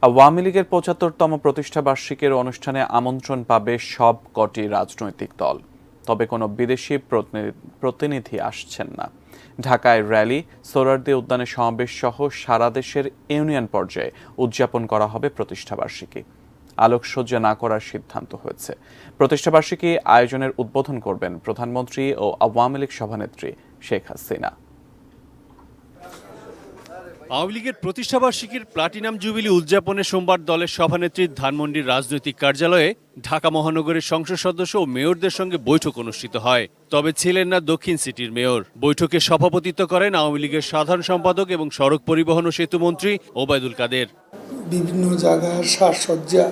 আওয়ামী লীগের ৭৫তম প্রতিষ্ঠাবার্ষিকীর অনুষ্ঠানে আমন্ত্রণ পাবে সব কটি রাজনৈতিক দল, তবে কোনো বিদেশি প্রতিনিধি আসছেন না। ঢাকায় র্যালি, সোহরাওয়ার্দী উদ্যানে সমাবেশ সহ সারা দেশের ইউনিয়ন পর্যায়ে উদযাপন করা হবে প্রতিষ্ঠাবার্ষিকী। আলোকসজ্জা না করার সিদ্ধান্ত হয়েছে। প্রতিষ্ঠাবার্ষিকী আয়োজনের উদ্বোধন করবেন প্রধানমন্ত্রী ও আওয়ামী লীগ সভানেত্রী শেখ হাসিনা। আওয়ামী লীগের প্রতিষ্ঠাবার্ষিকীর প্লাটিনাম জুবিলি উদযাপনে সোমবার দলের সভানেত্রীর ধানমন্ডির রাজনৈতিক কার্যালয়ে ঢাকা মহানগরের সংসদ সদস্য ও মেয়রদের সঙ্গে বৈঠক অনুষ্ঠিত হয়। তবে ছিলেন না দক্ষিণ সিটির মেয়র। বৈঠকে সভাপতিত্ব করেন আওয়ামী লীগের সাধারণ সম্পাদক এবং সড়ক পরিবহন ও সেতু মন্ত্রী ওবায়দুল কাদের। বিভিন্ন জায়গায় সাজসজ্জা,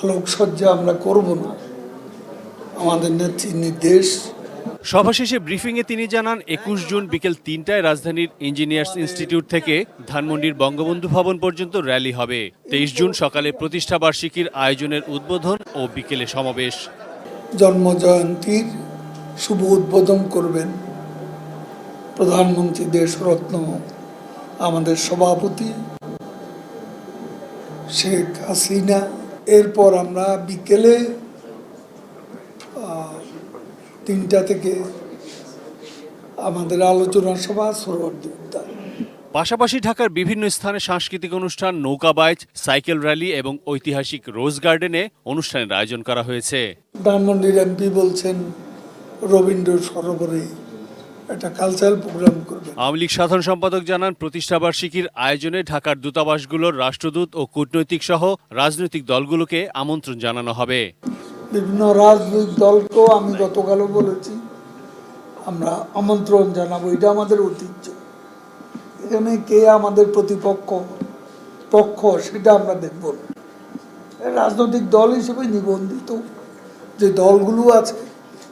আলোকসজ্জা আমরা করব না, আমাদের নেত্রীর নির্দেশ। সভা শেষে ব্রিফিংয়ে তিনি জানান, ২১ জুন বিকেল ৩টায় রাজধানীর ইঞ্জিনিয়ার্স ইনস্টিটিউট থেকে ধানমন্ডির বঙ্গবন্ধু ভবন পর্যন্ত র্যালি হবে। ২৩ জুন সকালে প্রতিষ্ঠাবার্ষিকীর আয়োজনের উদ্বোধন ও বিকেলে সমাবেশ। জন্মজয়ন্তীর শুভ উদ্বোধন করবেন প্রধানমন্ত্রী, দেশরত্ন আমাদের সভাপতি শেখ হাসিনা। এরপর আমরা বিকেলে ৩টা থেকে আমাদের আলোচনা সভা সোহরাওয়ার্দী উদ্যান। পাশাপাশি ঢাকার বিভিন্ন স্থানে সাংস্কৃতিক অনুষ্ঠান, নৌকা বাইচ, সাইকেল র্যালি এবং ঐতিহাসিক রোজ গার্ডেনে অনুষ্ঠানের আয়োজন করা হয়েছে। ধানমন্ডির এমপি বলছেন রবীন্দ্র সরোবরে একটা কালচারাল প্রোগ্রাম করবে। আওয়ামী লীগ সাধারণ সম্পাদক জানান, প্রতিষ্ঠাবার্ষিকীর আয়োজনে ঢাকার দূতাবাসগুলোর রাষ্ট্রদূত ও কূটনৈতিক সহ রাজনৈতিক দলগুলোকে আমন্ত্রণ জানানো হবে। বিভিন্ন রাজনৈতিক দলকেও আমি গতকালও বলেছি আমরা আমন্ত্রণ জানাবো, এটা আমাদের ঐতিহ্য। এখানে কে আমাদের প্রতিপক্ষ পক্ষ সেটা আমরা দেখব না। রাজনৈতিক দল হিসেবে নিবন্ধিত যে দলগুলো আছে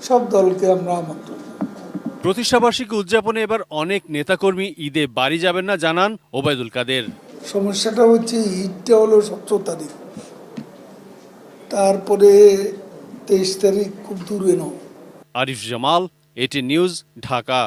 সব দলকে আমরা আমন্ত্রণ। প্রতিষ্ঠাবার্ষিকী উদযাপনে এবার অনেক নেতাকর্মী ঈদে বাড়ি যাবেন না জানান ওবায়দুল কাদের। সমস্যাটা হচ্ছে ঈদটা হলো ১৭ তারিখ, তারপরে ২৩ তারিখ খুব দূরে নয়। আরিফ জামাল, এটি নিউজ, ঢাকা।